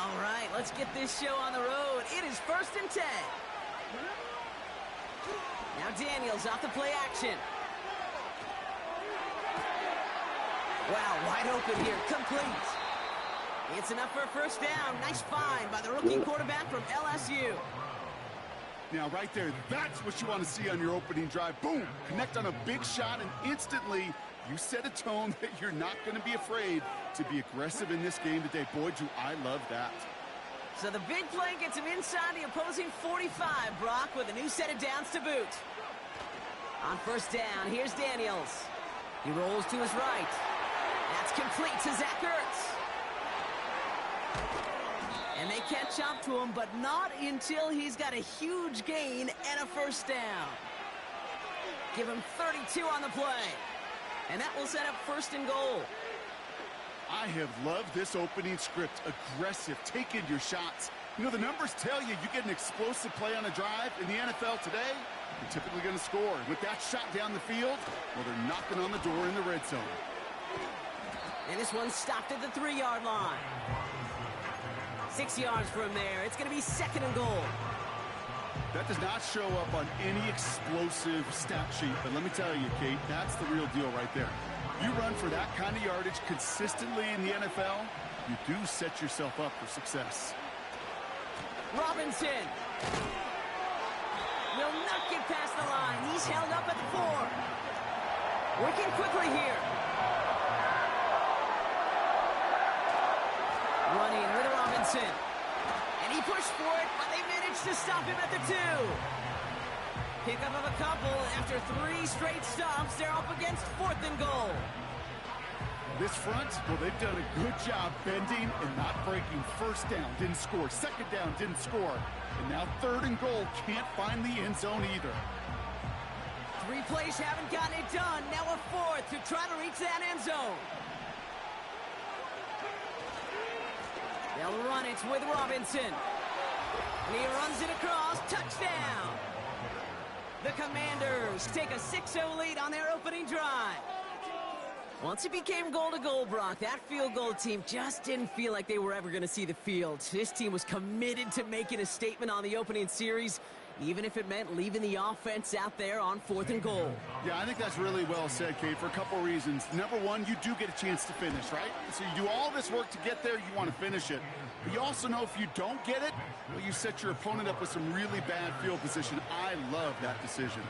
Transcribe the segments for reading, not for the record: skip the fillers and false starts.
All right, let's get this show on the road. It is 1st and 10. Now Daniels off the play action. Wow, wide open here, complete. It's enough for a first down. Nice find by the rookie quarterback from LSU. Now, right there, that's what you want to see on your opening drive. Boom! Connect on a big shot, and instantly, you set a tone that you're not going to be afraid to be aggressive in this game today. Boy, do I love that. So the big play gets him inside the opposing 45, Brock, with a new set of downs to boot. On first down, here's Daniels. He rolls to his right. That's complete to Zach Ertz. And they catch up to him, but not until he's got a huge gain and a first down. Give him 32 on the play. And that will set up 1st and goal. I have loved this opening script. Aggressive, taking your shots. You know, the numbers tell you you get an explosive play on a drive in the NFL today, you're typically going to score. With that shot down the field, well, they're knocking on the door in the red zone. And this one stopped at the 3-yard line. 6 yards from there. It's going to be 2nd and goal. That does not show up on any explosive stat sheet, but let me tell you, Kate, that's the real deal right there. You run for that kind of yardage consistently in the NFL, you do set yourself up for success. Robinson will not get past the line. He's held up at the 4. Working quickly here. Running with Robinson. And he pushed for it, but they managed to stop him at the 2. Pickup of a couple. After 3 straight stops, they're up against 4th and goal. This front, well, they've done a good job bending and not breaking. First down, didn't score. Second down, didn't score. And now 3rd and goal, can't find the end zone either. 3 plays haven't gotten it done. Now a 4th to try to reach that end zone. They'll run it with Robinson. And he runs it across. Touchdown. The Commanders take a 6-0 lead on their opening drive. Once it became goal-to-goal, Brock, that field goal team just didn't feel like they were ever going to see the field. This team was committed to making a statement on the opening series, even if it meant leaving the offense out there on 4th and goal. Yeah, I think that's really well said, Kate, for a couple reasons. Number one, you do get a chance to finish, right? So you do all this work to get there, you want to finish it. But you also know if you don't get it, well, you set your opponent up with some really bad field position. I love that decision.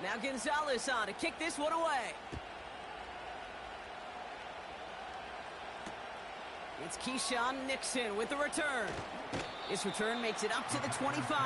Now Gonzalez on to kick this one away. It's Keyshawn Nixon with the return. This return makes it up to the 25.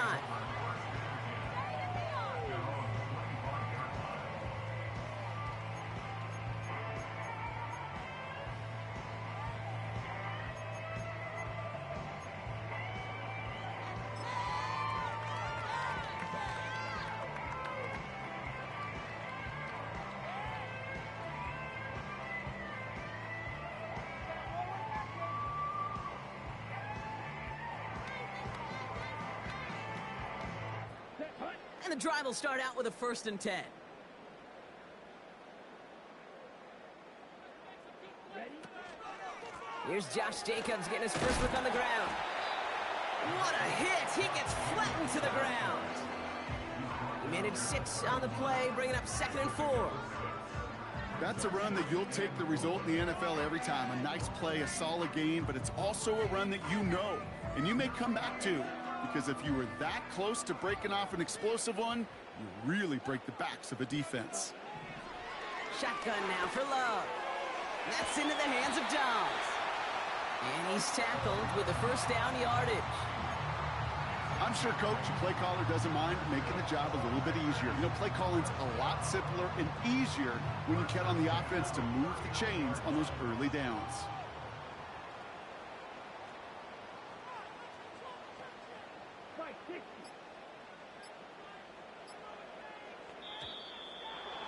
And the drive will start out with a 1st and 10. Here's Josh Jacobs getting his first look on the ground. What a hit! He gets flattened to the ground. He managed 6 on the play, bringing up 2nd and 4. That's a run that you'll take the result in the NFL every time. A nice play, a solid gain, but it's also a run that you know, and you may come back to. Because if you were that close to breaking off an explosive one, you really break the backs of a defense. Shotgun now for Love. That's into the hands of Dobbs. And he's tackled with the first down yardage. I'm sure Coach, your play caller, doesn't mind making the job a little bit easier. You know, play calling's a lot simpler and easier when you count on the offense to move the chains on those early downs.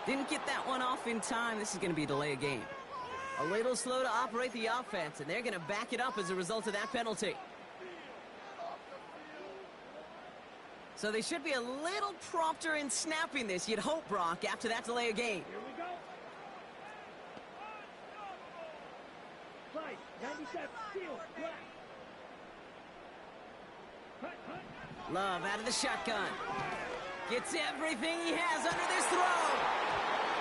Didn't get that one off in time. This is going to be a delay of game. A little slow to operate the offense, and they're going to back it up as a result of that penalty. So they should be a little prompter in snapping this, you'd hope, Brock, after that delay of game. Here we go. Slide, 97, steal, Love out of the shotgun. Gets everything he has under this throw.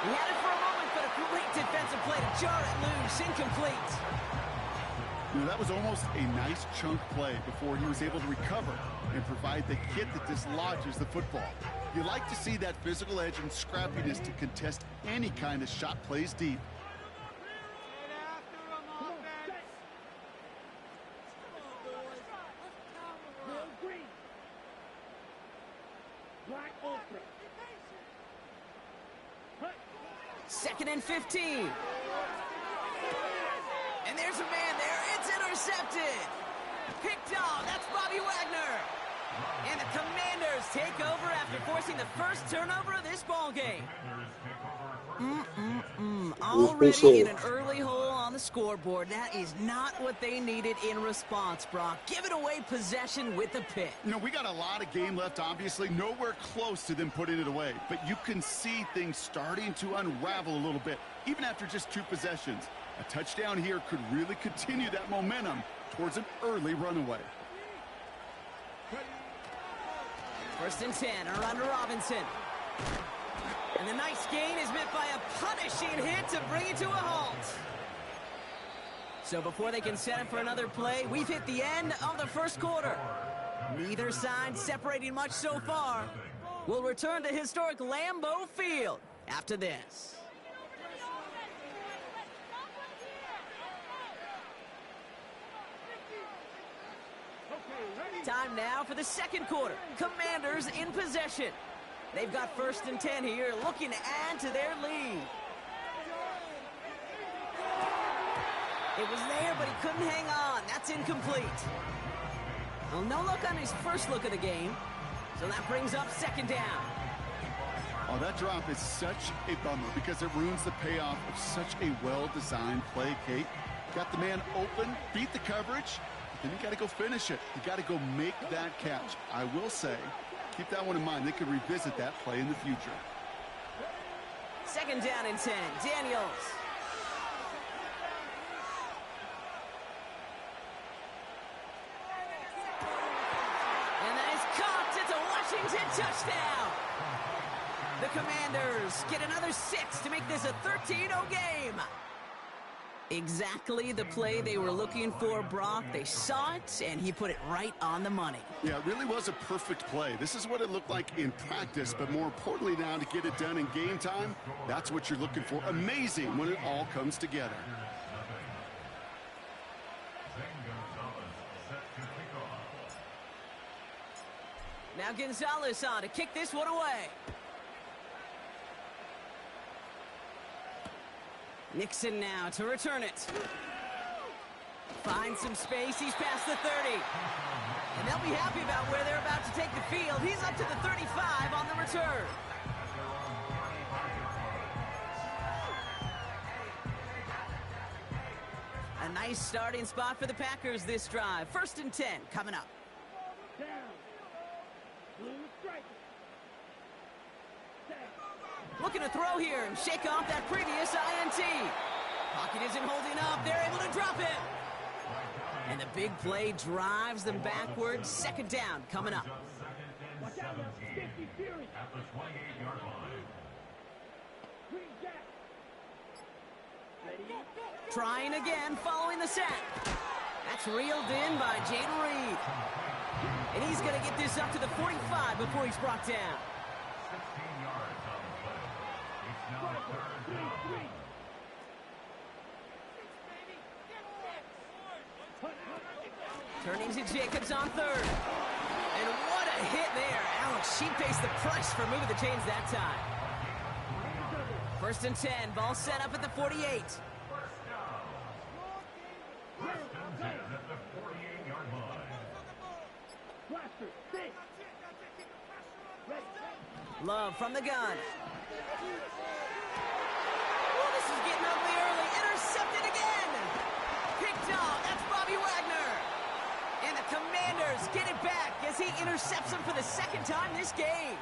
He had it for a moment, but a great defensive play to jar it loose. Incomplete. You know, that was almost a nice chunk play before he was able to recover and provide the hit that dislodges the football. You like to see that physical edge and scrappiness to contest any kind of shot plays deep. Second and 15. And there's a man there. It's intercepted. Picked off. That's Bobby Wagner. And the Commanders take over after forcing the first turnover of this ball game. Already in an early hole on the scoreboard. That is not what they needed in response, Brock. Giving away possession with a pick. You know, we got a lot of game left, obviously. Nowhere close to them putting it away. But you can see things starting to unravel a little bit, even after just 2 possessions. A touchdown here could really continue that momentum towards an early runaway. First and 10, around to Robinson. And the nice gain is met by a punishing hit to bring it to a halt. So before they can set up for another play, we've hit the end of the first quarter. Neither side separating much so far. We'll return to historic Lambeau Field after this. Time now for the second quarter. Commanders in possession. They've got first and 10 here, looking to add to their lead. It was there, but he couldn't hang on. That's incomplete. Well, no look on his first look of the game, so that brings up second down. Oh, that drop is such a bummer because it ruins the payoff of such a well-designed play, Kate. Got the man open, beat the coverage, then you got to go finish it. You got to go make that catch. I will say, keep that one in mind. They could revisit that play in the future. Second down and 10. Daniels. And that is caught. It's a Washington touchdown. The Commanders get another 6 to make this a 13-0 game. Exactly the play they were looking for, Brock. They saw it, and he put it right on the money. Yeah, it really was a perfect play. This is what it looked like in practice, but more importantly now to get it done in game time, that's what you're looking for. Amazing when it all comes together. Now Gonzalez on to kick this one away. Nixon now to return it. Finds some space. He's past the 30. And they'll be happy about where they're about to take the field. He's up to the 35 on the return. A nice starting spot for the Packers this drive. First and 10 coming up. Down. Blue striker. Looking to throw here and shake off that previous INT. Pocket isn't holding up. They're able to drop it. And the big play drives them backwards. Second down coming up. Watch out, 50 Fury. At the 28-yard line. Green Jack. Ready? Trying again following the sack. That's reeled in by Jaden Reed. And he's going to get this up to the 45 before he's brought down. 16 yards on the play. It's now a third down. Turning to Jacobs on third. And what a hit there. Alex, she faced the price for moving the chains that time. First and 10. Ball set up at the 48. First and 10 at the 48-yard line. Blaster, six. Ready. Love from the gun. is getting ugly early. Intercepted again. Picked off. That's Bobby Wagner. And the Commanders get it back as he intercepts him for the second time this game.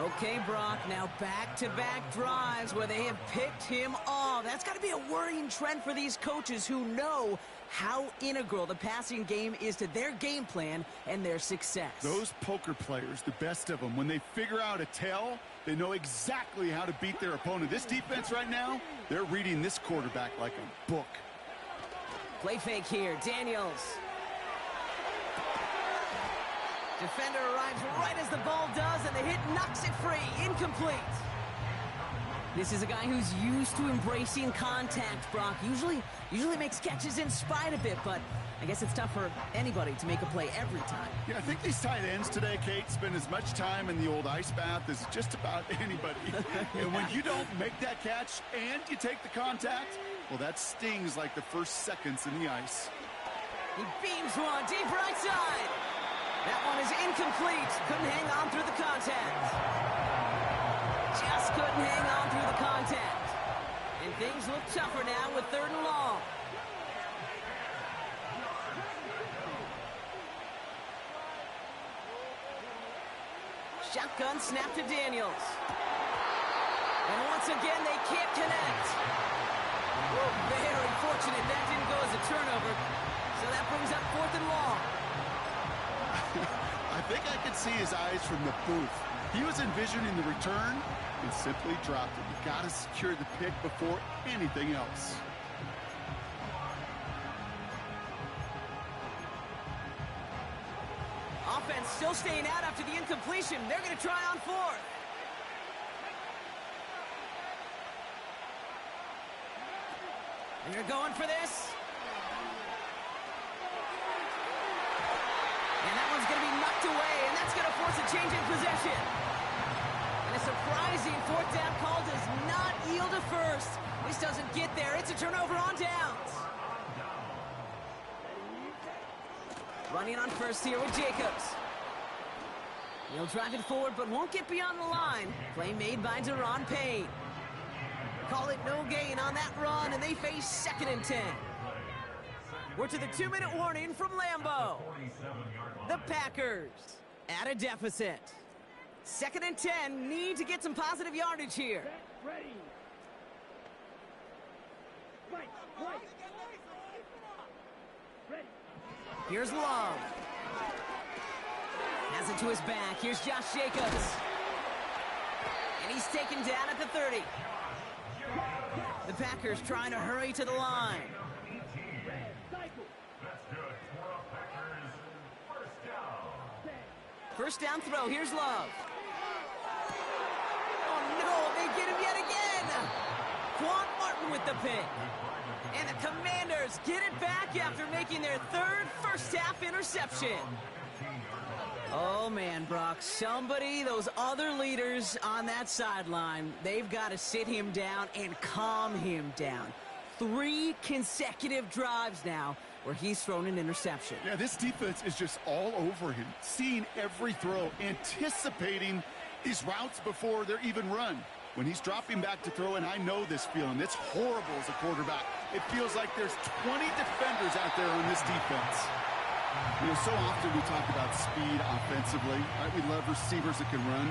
Okay, Brock, now back-to-back drives where they have picked him off. That's got to be a worrying trend for these coaches who know how integral the passing game is to their game plan and their success. Those poker players, the best of them, when they figure out a tell, they know exactly how to beat their opponent. This defense right now, they're reading this quarterback like a book. Play fake here, Daniels. Defender arrives right as the ball does, and the hit knocks it free. Incomplete. This is a guy who's used to embracing contact, Brock. Usually makes catches in spite of it, but I guess it's tough for anybody to make a play every time. Yeah, I think these tight ends today, Kate, spend as much time in the old ice bath as just about anybody. And when you don't make that catch and you take the contact, well, that stings like the first seconds in the ice. He beams one deep right side. That one is incomplete. Couldn't hang on through the contact. Just couldn't hang on through the contact. And things look tougher now with 3rd and long. Shotgun snap to Daniels. And once again, they can't connect. Very fortunate that didn't go as a turnover. So that brings up 4th and long. I think I could see his eyes from the booth. He was envisioning the return and simply dropped it. You got to secure the pick before anything else. Offense still staying out after the incompletion. They're going to try on 4th. And they're going for this. And that one's going to be knocked away, and that's going to force a change in possession. And a surprising 4th down call does not yield a first. This doesn't get there. It's a turnover on downs. Running on first here with Jacobs. He'll drive it forward, but won't get beyond the line. Play made by Deron Payne. Call it no gain on that run, and they face 2nd and 10. We're to the 2-minute warning from Lambeau. The Packers at a deficit. 2nd and 10, need to get some positive yardage here. Ready. Right. Ready. Here's Love. Has it to his back. Here's Josh Jacobs. And he's taken down at the 30. The Packers trying to hurry to the line. First down throw. Here's Love. Oh, no. They get him yet again. Quan Martin with the pick. And the Commanders get it back after making their 3rd first-half interception. Oh, man, Brock. Somebody, those other leaders on that sideline, they've got to sit him down and calm him down. 3 consecutive drives now where he's thrown an interception. Yeah, this defense is just all over him, seeing every throw, anticipating these routes before they're even run. When he's dropping back to throw, and I know this feeling, it's horrible as a quarterback. It feels like there's 20 defenders out there on this defense. You know, so often we talk about speed offensively, right? We love receivers that can run.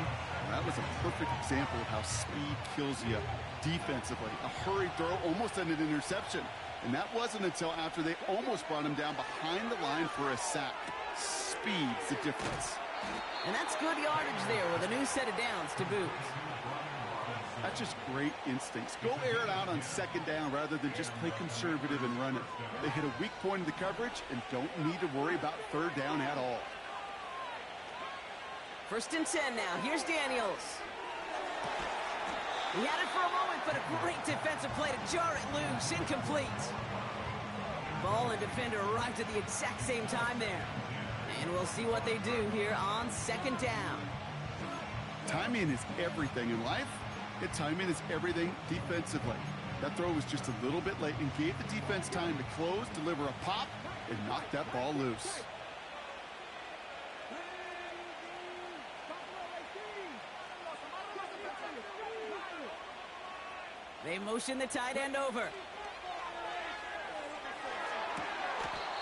That was a perfect example of how speed kills you defensively. A hurried throw, almost an interception. And that wasn't until after they almost brought him down behind the line for a sack. Speed's the difference. And that's good yardage there with a new set of downs to boot. That's just great instincts. Go air it out on 2nd down rather than just play conservative and run it. They hit a weak point in the coverage and don't need to worry about 3rd down at all. 1st and 10 now. Here's Daniels. He had it for a moment, but a great defensive play to jar it loose. Incomplete. Ball and defender arrived at the exact same time there. And we'll see what they do here on 2nd down. Timing is everything in life. And timing is everything defensively. That throw was just a little bit late and gave the defense time to close, deliver a pop, and knock that ball loose. They motion the tight end over.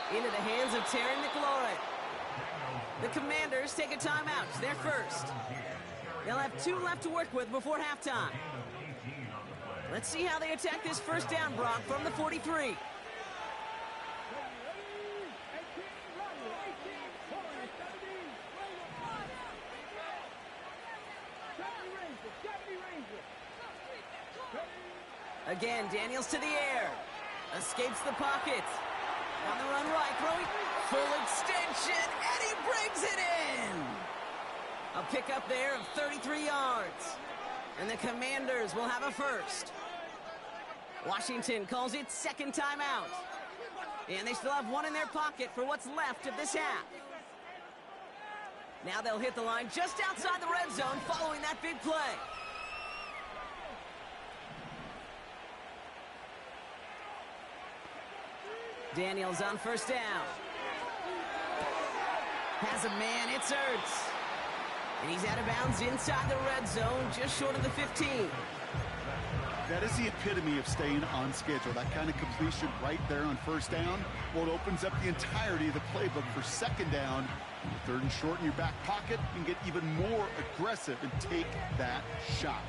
Into the hands of Terry McLaurin. The Commanders take a timeout. It's their first. They'll have 2 left to work with before halftime. Let's see how they attack this first down, Brock, from the 43. Again, Daniels to the air. Escapes the pocket. On the run right, throwing full extension, and he brings it in! A pickup there of 33 yards. And the Commanders will have a first. Washington calls it second timeout. And they still have 1 in their pocket for what's left of this half. Now they'll hit the line just outside the red zone following that big play. Daniels on first down. Has a man, it's Ertz. And he's out of bounds inside the red zone, just short of the 15. That is the epitome of staying on schedule. That kind of completion right there on first down. Well, it opens up the entirety of the playbook for second down. Third and short in your back pocket, you can get even more aggressive and take that shot.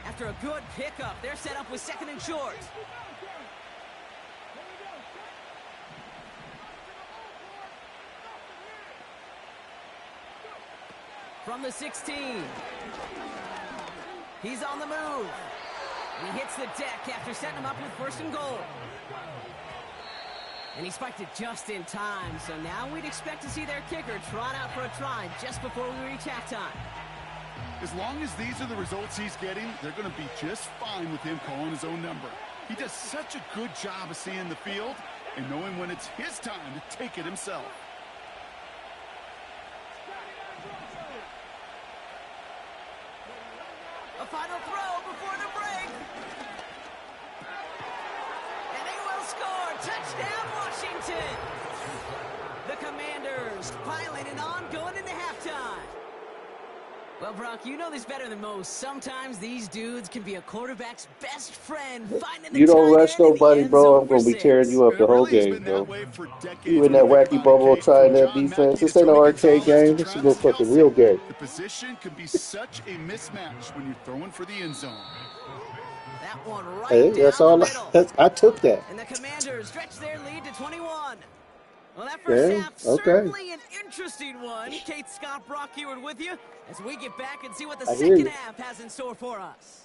After a good pickup, they're set up with second and short. From the 16. He's on the move. And he hits the deck after setting him up with first and goal. And he spiked it just in time, so now we'd expect to see their kicker trot out for a try just before we reach halftime. As long as these are the results he's getting, they're going to be just fine with him calling his own number. He does such a good job of seeing the field and knowing when it's his time to take it himself. A final throw before the break. And they will score. Touchdown, Washington. The Commanders piling it on going into halftime. Well, Brock, you know this better than most. Sometimes these dudes can be a quarterback's best friend. You don't rush nobody, bro. I'm going to be tearing you up the whole game, bro. You in that wacky bubble trying that defense. This ain't no arcade game. This is no fucking real game. The position can be such a mismatch when you're throwing for the end zone. That one right Hey, down that's all. the middle. I took that. And the Commanders stretch their lead to 21. Well, that first Yeah, half, okay. certainly an interesting one. Kate, Scott, Brock Eward with you as we get back and see what the I hear second you. half has in store for us.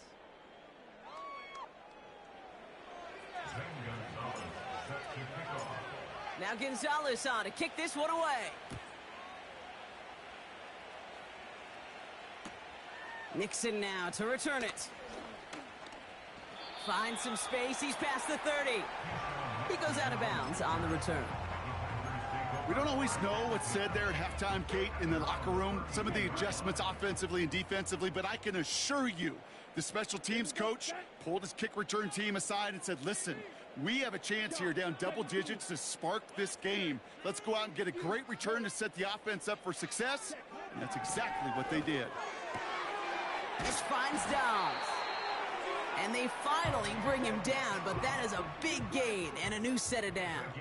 Now Gonzalez on to kick this one away. Nixon now to return it. Finds some space. He's past the 30. He goes out of bounds on the return. We don't always know what's said there at halftime, Kate, in the locker room. Some of the adjustments offensively and defensively, but I can assure you the special teams coach pulled his kick return team aside and said, listen, we have a chance here down double digits to spark this game. Let's go out and get a great return to set the offense up for success. And that's exactly what they did. This finds Downs. And they finally bring him down, but that is a big gain and a new set of downs.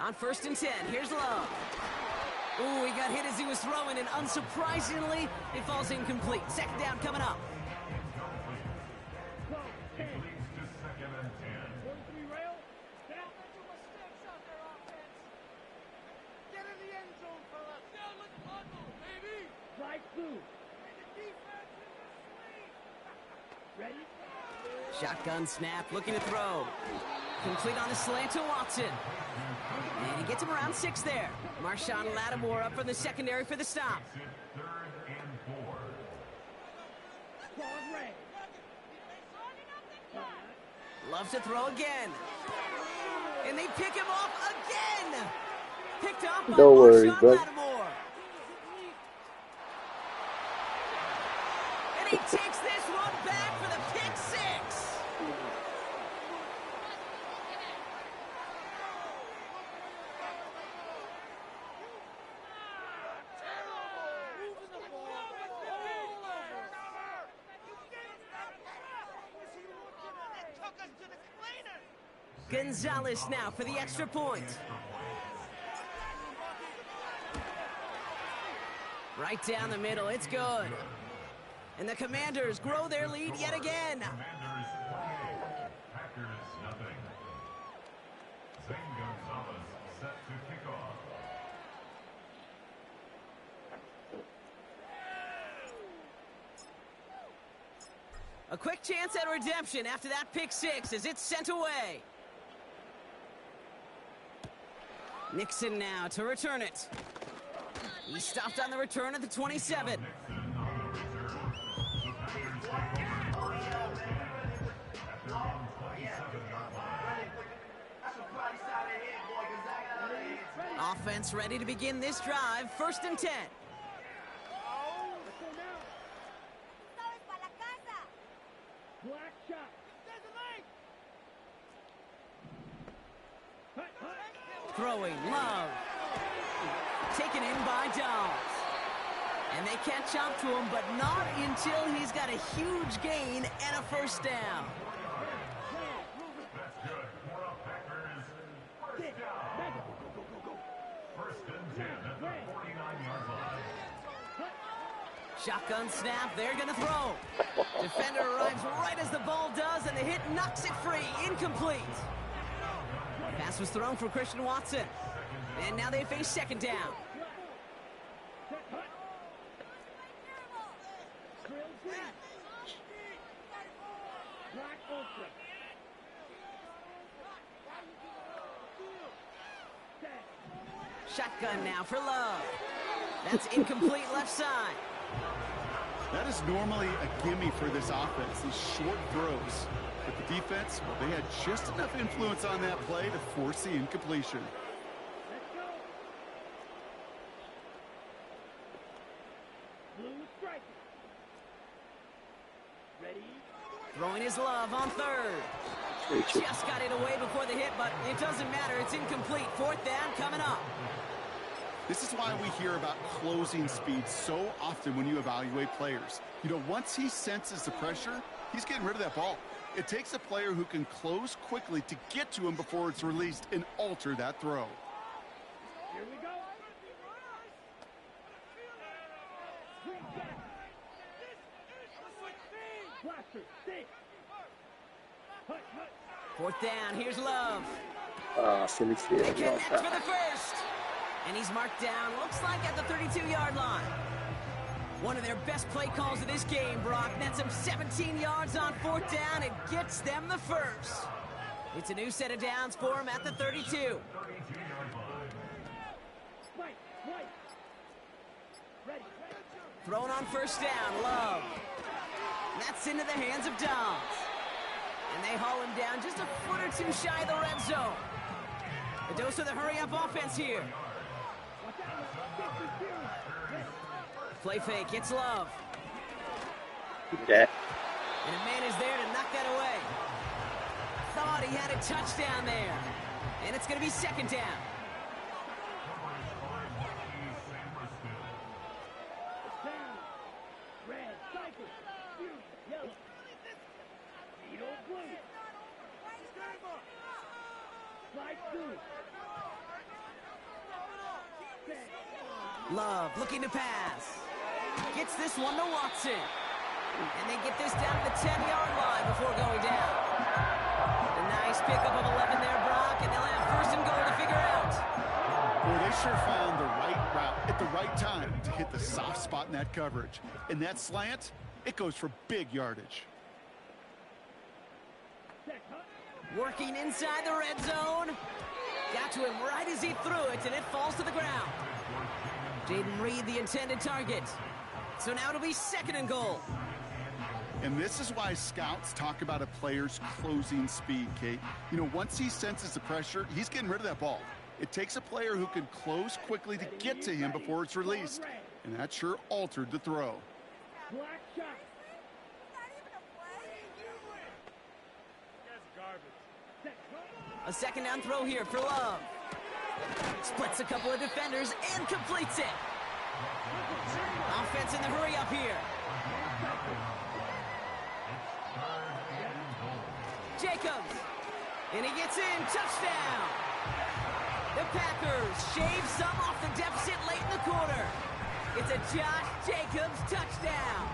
On first and 10, here's Love. Ooh, he got hit as he was throwing, and unsurprisingly, it falls incomplete. Second down coming up. Shotgun snap, looking to throw. Complete on the slant to Watson. And he gets him around 6 there. Marshawn Lattimore up from the secondary for the stop. Loves to throw again. And they pick him off again. Picked off by Don't worry, Marshawn bud. Lattimore. And he takes this one back for the pick 6. Gonzalez now for the extra point. Right down the middle, it's good. And the Commanders grow their lead yet again. Commanders 28, Packers nothing. Zane Gonzalez set to kick off. A quick chance at redemption after that pick six as it's sent away. Nixon now to return it. He stopped on the return at the 27. Offense ready to begin this drive. 1st and 10. Black shot. Throwing, Love. Taken in by Dawes. And they catch up to him, but not until he's got a huge gain and a 1st down. That's good for a Packers first down. 1st and 10 at the 49-yard line. Shotgun snap, they're gonna throw. Defender arrives right as the ball does, and the hit knocks it free, incomplete. Pass was thrown for Christian Watson. And now they face 2nd down. Shotgun now for Love. That's incomplete left side. That is normally a gimme for this offense, these short throws. But the defense, well, they had just enough influence on that play to force the incompletion. Let's go. Blue strike. Ready? Throwing his Love on 3rd. Just got it away before the hit, but it doesn't matter. It's incomplete. 4th down coming up. This is why we hear about closing speed so often when you evaluate players. You know, once he senses the pressure, he's getting rid of that ball. It takes a player who can close quickly to get to him before it's released and alter that throw. Here we go. Blaster, stay. 4th down, here's Love. Silly shit. They connect for the 1st. And he's marked down, looks like at the 32-yard line. One of their best play calls of this game, Brock. Nets him 17 yards on 4th down and gets them the 1st. It's a new set of downs for him at the 32. Thrown on 1st down, Love. That's into the hands of Dawes. And they haul him down just a foot or two shy of the red zone. A dose of the hurry-up offense here. Play fake, it's Love. Yeah. And a man is there to knock that away. Thought he had a touchdown there. And it's going to be 2nd down. Red, cycle, yellow. Edo blue. Slide through. Love looking to pass. Gets this one to Watson. And they get this down to the 10-yard line before going down. A nice pickup of 11 there, Brock, and they'll have 1st and goal to figure out. Boy, they sure found the right route at the right time to hit the soft spot in that coverage. And that slant, it goes for big yardage. Working inside the red zone. Got to him right as he threw it, and it falls to the ground. Jaden Reed, the intended target. So now it'll be 2nd and goal. And this is why scouts talk about a player's closing speed, Kate. You know, once he senses the pressure, he's getting rid of that ball. It takes a player who can close quickly to get to him before it's released. And that sure altered the throw. Black shot. A 2nd down throw here for Love. Splits a couple of defenders and completes it. Offense in the hurry up here. Jacobs. And he gets in. Touchdown. The Packers shave some off the deficit late in the quarter. It's a Josh Jacobs touchdown.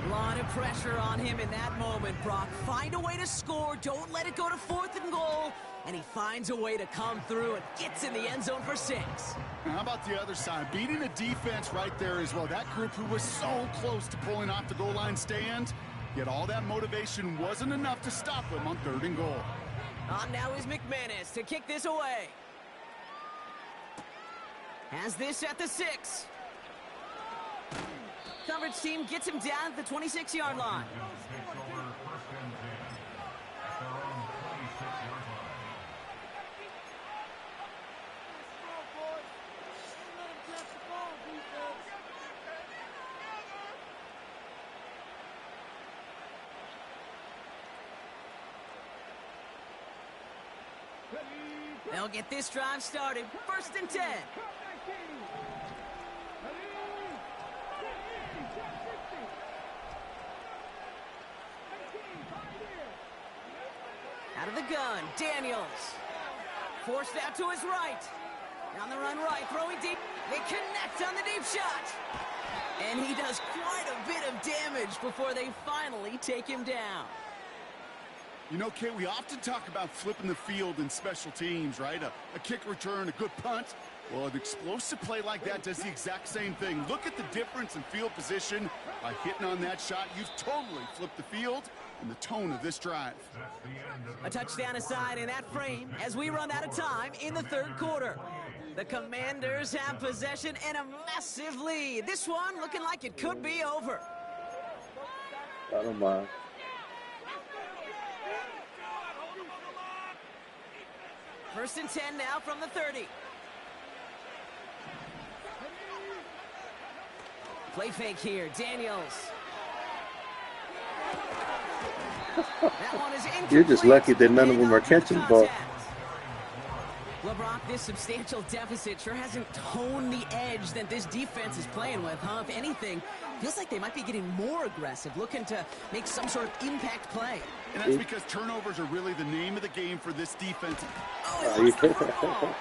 A lot of pressure on him in that moment, Brock. Find a way to score. Don't let it go to 4th and goal. And he finds a way to come through and gets in the end zone for 6. How about the other side? Beating the defense right there as well. That group who was so close to pulling off the goal line stand, yet all that motivation wasn't enough to stop them on 3rd and goal. On now is McManus to kick this away. Has this at the 6. Coverage team gets him down at the 26-yard line. They'll get this drive started. 1st and 10. Out of the gun, Daniels. Forced out to his right. Down the run right, throwing deep. They connect on the deep shot. And he does quite a bit of damage before they finally take him down. You know, Kate, we often talk about flipping the field in special teams, right? A kick return, a good punt. Well, an explosive play like that does the exact same thing. Look at the difference in field position. By hitting on that shot, you've totally flipped the field and the tone of this drive. A touchdown aside in that frame as we run out of time in the 3rd quarter. The Commanders have possession and a massive lead. This one looking like it could be over. I don't mind. First and 10 now from the 30. Play fake here, Daniels. That one is incomplete. You're just lucky that none of them are catching the ball. LeBron, this substantial deficit sure hasn't toned the edge that this defense is playing with, huh? If anything, feels like they might be getting more aggressive, looking to make some sort of impact play. And that's because turnovers are really the name of the game for this defense. Oh, he lost the football.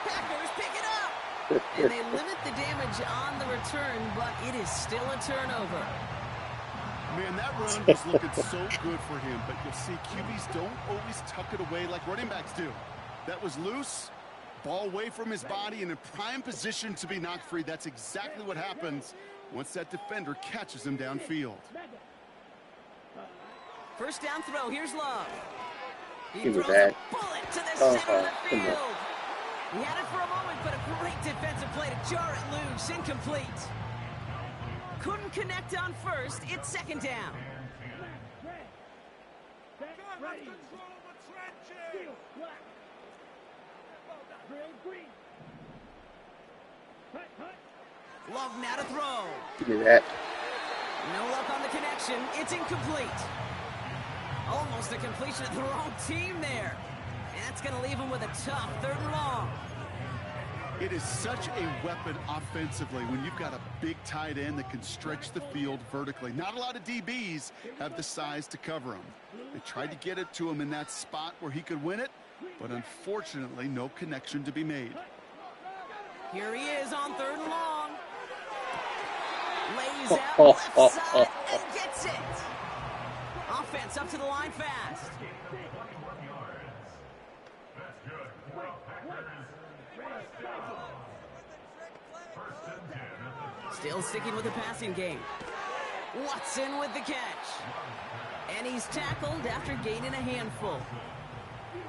Packers pick it up. And they limit the damage on the return, but it is still a turnover. Man, that run was looking so good for him, but you'll see QBs don't always tuck it away like running backs do. That was loose, ball away from his body and in prime position to be knocked free. That's exactly what happens once that defender catches him downfield. First down throw, here's Love. He Give me throws that. a bullet to the center of the field. He had it for a moment, but a great defensive play to jar it loose, incomplete. Couldn't connect on first, it's 2nd down. Love now to throw. Give me that. No luck on the connection, it's incomplete. Almost a completion of the wrong team there. And that's going to leave him with a tough 3rd and long. It is such a weapon offensively when you've got a big tight end that can stretch the field vertically. Not a lot of DBs have the size to cover him. They tried to get it to him in that spot where he could win it, but unfortunately, no connection to be made. Here he is on 3rd and long. Lays out left side and gets it. Offense up to the line fast. Still sticking with the passing game. Watson with the catch. And he's tackled after gaining a handful.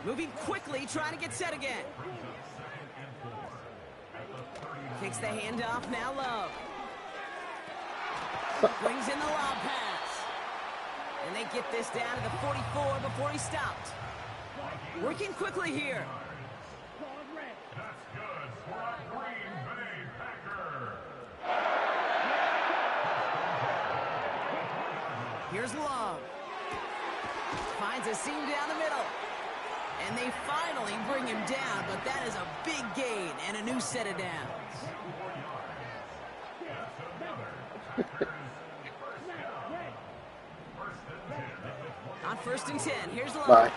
Moving quickly, trying to get set again. Takes the handoff, now Love. Brings in the lob pass. And they get this down to the 44 before he stopped. Working quickly here. That's good for a Green Bay Packer. Here's Love. Finds a seam down the middle. And they finally bring him down, but that is a big gain and a new set of downs. On 1st and 10, here's Love. Bye.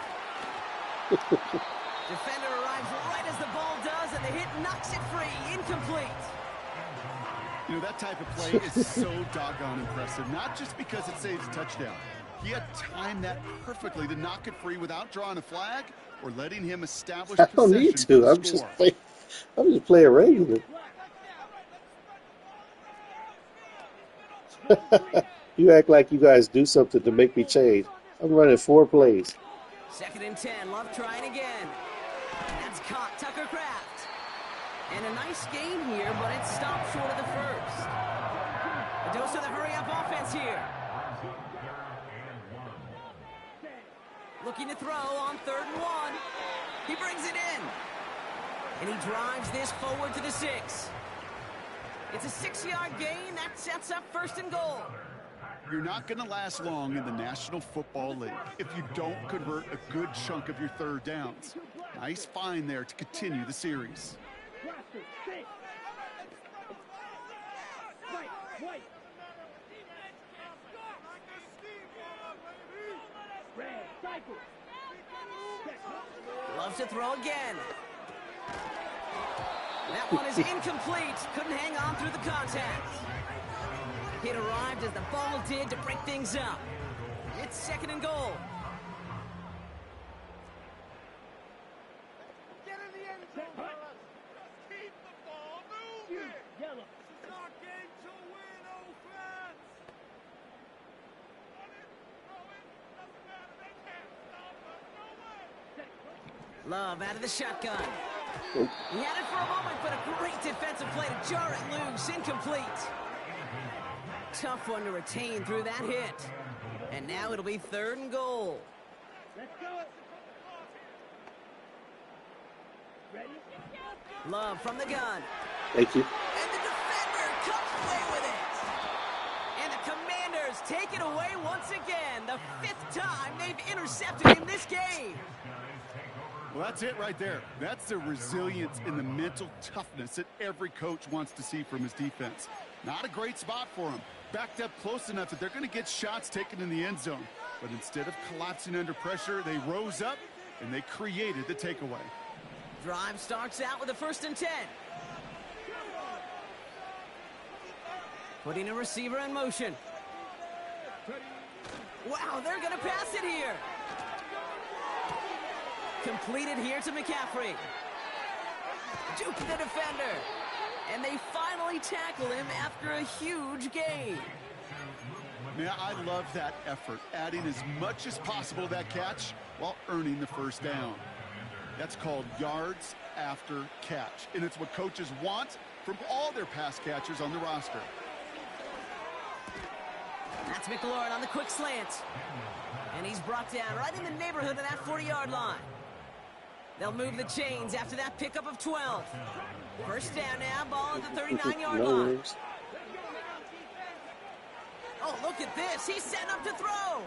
Defender arrives right as the ball does, and the hit knocks it free. Incomplete. You know, that type of play is so doggone impressive, not just because it saves a touchdown. He had timed that perfectly to knock it free without drawing a flag or letting him establish I don't need possession to. for the score. I'm just playing regular. You act like you guys do something to make me change. I'm running 4 plays. 2nd and 10. Love trying again. That's caught. Tucker Kraft. And a nice game here, but it stopped short of the first. A dose of the hurry-up offense here. Looking to throw on 3rd and 1. He brings it in. And he drives this forward to the 6. It's a 6-yard gain. That sets up 1st and goal. You're not going to last long in the National Football League if you don't convert a good chunk of your 3rd downs. Nice find there to continue the series. Loves to throw again. That one is incomplete. Couldn't hang on through the contact. Hit arrived as the ball did to break things up. It's 2nd and goal. Get in the end zone, fellas. Keep the ball moving. Yellow. It's our game to win, offense. Run it, throw it, doesn't matter. They can't stop us. No way. Love out of the shotgun. He had it for a moment, but a great defensive play to jar it loose. Incomplete. Tough one to retain through that hit. And now it'll be 3rd and goal. Let's go. Ready? Love from the gun. Thank you. And the defender comes away with it. And the Commanders take it away once again. The 5th time they've intercepted in this game. Well, that's it right there. That's the resilience and the mental toughness that every coach wants to see from his defense. Not a great spot for him. Backed up close enough that they're going to get shots taken in the end zone. But instead of collapsing under pressure, they rose up and they created the takeaway. Drive starts out with a 1st and 10. Putting a receiver in motion. Wow, they're going to pass it here. Completed here to McCaffrey. Duke the defender. And they finally tackle him after a huge gain. Man, I love that effort, adding as much as possible to that catch while earning the 1st down. That's called yards after catch, and it's what coaches want from all their pass catchers on the roster. That's McLaurin on the quick slant. And he's brought down right in the neighborhood of that 40-yard line. They'll move the chains after that pickup of 12. 1st down now, ball at the 39-yard line. Oh, look at this. He's setting up to throw.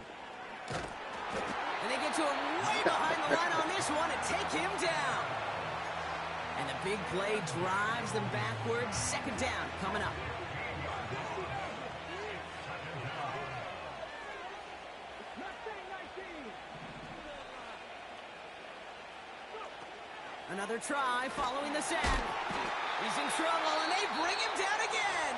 And they get to him way behind the line on this one and take him down. And the big play drives them backwards. 2nd down coming up. Another try following the sack. He's in trouble, and they bring him down again.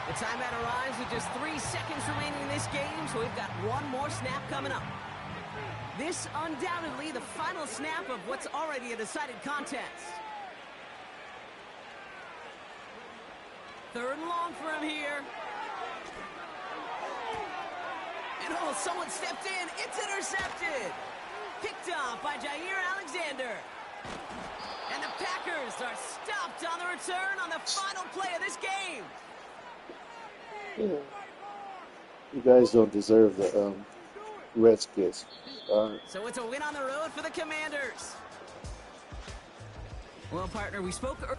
The timeout arrives with just 3 seconds remaining in this game, so we've got one more snap coming up. This undoubtedly the final snap of what's already a decided contest. 3rd and long for him here. And oh, someone stepped in. It's intercepted. Picked off by Jair Alexander. And the Packers are stopped on the return on the final play of this game. You guys don't deserve the Redskins. So it's a win on the road for the Commanders. Well, partner, we spoke earlier.